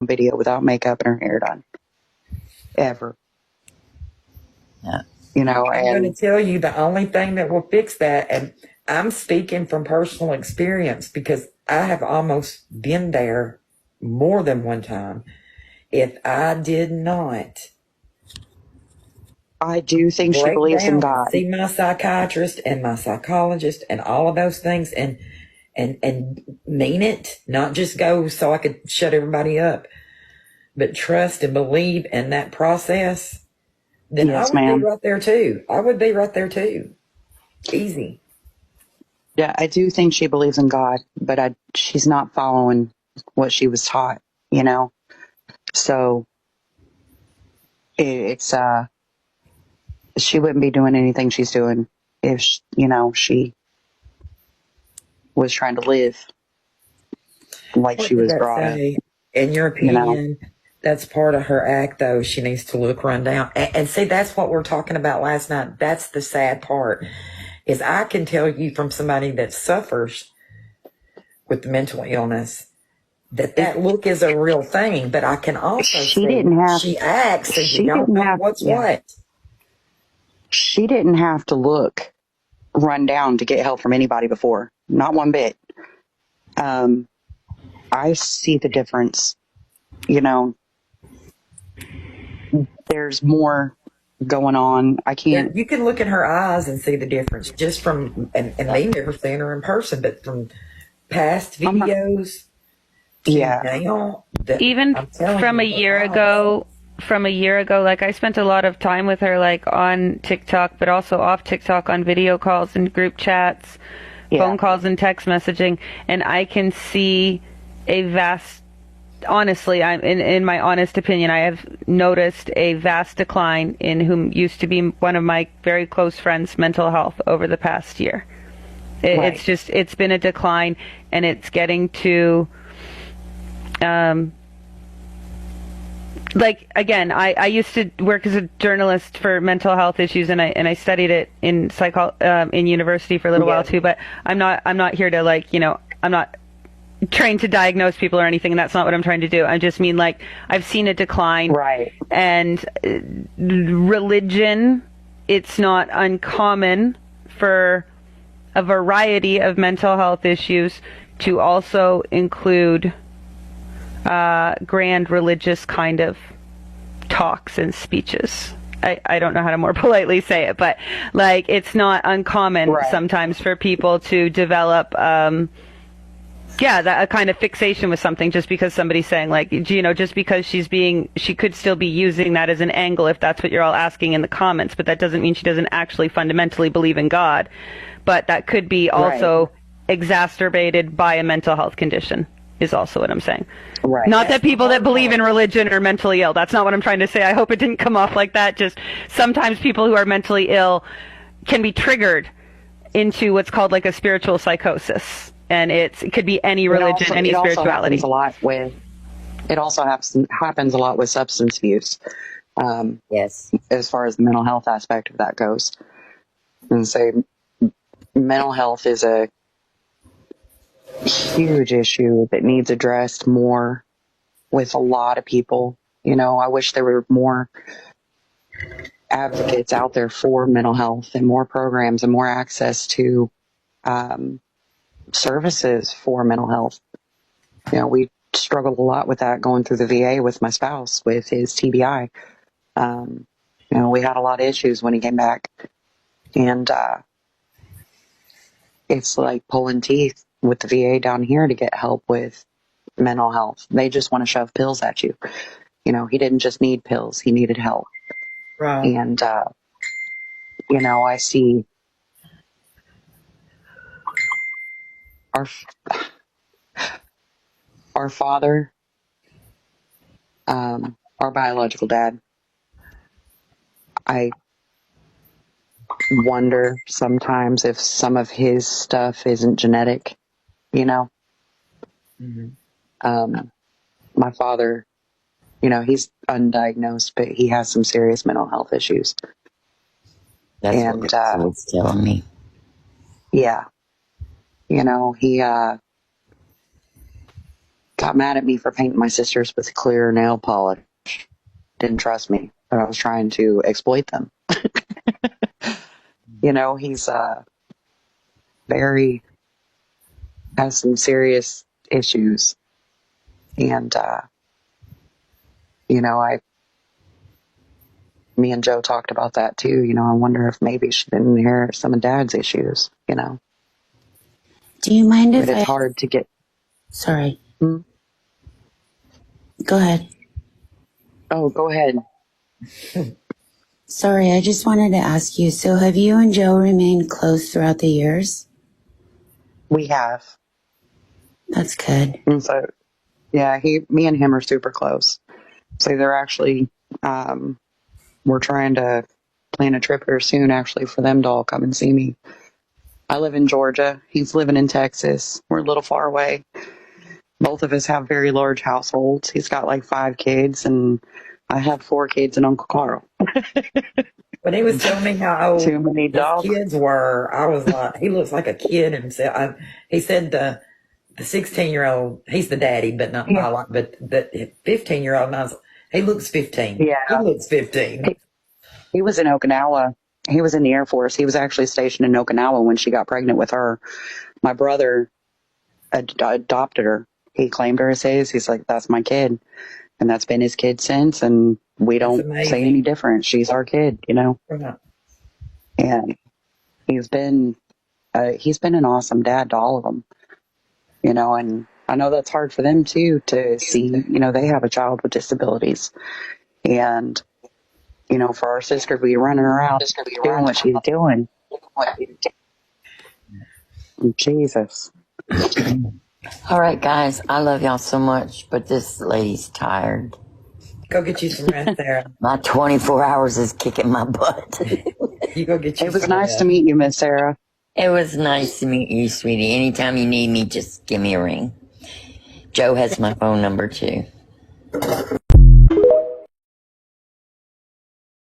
video without makeup and her hair done. Ever. Yeah. You know, I'm going to tell you the only thing that will fix that, and I'm speaking from personal experience because I have almost been there more than one time. If I did not I do think she break believes in down and God. see my psychiatrist and my psychologist and all of those things and mean it, not just go so I could shut everybody up, but trust and believe in that process, then Yes, I would be ma'am. right there too. I would be right there too. Easy. Yeah, I do think she believes in God, but she's not following what she was taught, you know? So it's, she wouldn't be doing anything she's doing if, she was trying to live like What she did was that brought up, say? In your you know? opinion, that's part of her act, though. She needs to look run down. And see, that's what we're talking about last night. That's the sad part, is I can tell you from somebody that suffers with mental illness that look is a real thing. But I can also see she acts, so you don't know what's what. She didn't have to look run down to get help from anybody before. Not one bit. I see the difference. You know, there's more going on. I can't. You can look in her eyes and see the difference just from, and me never seeing her in person, but from past videos to now. Even from a year ago, like I spent a lot of time with her, like on TikTok, but also off TikTok on video calls and group chats, phone calls and text messaging, and I can see a vast, honestly, in my honest opinion, I have noticed a vast decline in whom used to be one of my very close friends' mental health over the past year. It's been a decline, and it's getting to, like, again, I used to work as a journalist for mental health issues, and I studied it in in university for a little while too. But I'm not here to, like, I'm not trained to diagnose people or anything, and that's not what I'm trying to do. I just mean, like, I've seen a decline. Right. And religion, it's not uncommon for a variety of mental health issues to also include grand religious kind of talks and speeches. I don't know how to more politely say it, but, like, it's not uncommon sometimes for people to develop a kind of fixation with something just because somebody's saying, like, just because she could still be using that as an angle if that's what you're all asking in the comments, but that doesn't mean she doesn't actually fundamentally believe in God. But that could be also exacerbated by a mental health condition, is also what I'm saying. Right. Not that people that believe in religion are mentally ill. That's not what I'm trying to say. I hope it didn't come off like that. Just sometimes people who are mentally ill can be triggered into what's called, like, a spiritual psychosis. And it could be any religion, any spirituality. It also happens a lot with substance abuse. Yes. As far as the mental health aspect of that goes. And so mental health is a huge issue that needs addressed more with a lot of people. I wish there were more advocates out there for mental health and more programs and more access to services for mental health. We struggled a lot with that going through the VA with my spouse with his TBI. We had a lot of issues when he came back, and it's like pulling teeth with the VA down here to get help with mental health. They just want to shove pills at you. He didn't just need pills, he needed help. Right. And I see our father, our biological dad. I wonder sometimes if some of his stuff isn't genetic, Mm-hmm. My father, he's undiagnosed, but he has some serious mental health issues. That's what he was telling me. Yeah. He, God, got mad at me for painting my sisters with clear nail polish. Didn't trust me, but I was trying to exploit them. You know, he's has some serious issues. And, you know, me and Joe talked about that too. You know, I wonder if maybe she didn't inherit some of Dad's issues, you know. Do you mind if it's hard to get... Sorry. Go ahead. Oh, go ahead. Sorry, I just wanted to ask you, so have you and Joe remained close throughout the years? We have. That's good. And so, yeah, me and him are super close. So they're actually, we're trying to plan a trip here soon, actually, for them to all come and see me. I live in Georgia. He's living in Texas. We're a little far away. Both of us have very large households. He's got like 5 kids, and I have 4 kids and Uncle Carl. When he was telling me how old Too many dogs. his kids were, I was like, he looks like a kid himself. He said the 16-year-old, he's the daddy, but not my like, but the 15-year-old, he looks 15. Yeah. He looks 15. He was in Okinawa. He was in the Air Force. He was actually stationed in Okinawa when she got pregnant with her. My brother adopted her. He claimed her as his. He's like, that's my kid. And that's been his kid since. And we don't say any different. She's our kid, you know? Right. And he's been an awesome dad to all of them, you know, and I know that's hard for them too, to see, you know, they have a child with disabilities. And, you know, for our sister to be running around doing what she's doing. Jesus. All right, guys, I love y'all so much, but this lady's tired. Go get you some rest, Sarah. My 24 hours is kicking my butt. You go get you It was some nice rest. to meet you, Miss Sarah. It was nice to meet you, sweetie. Anytime you need me, just give me a ring. Joe has my phone number, too.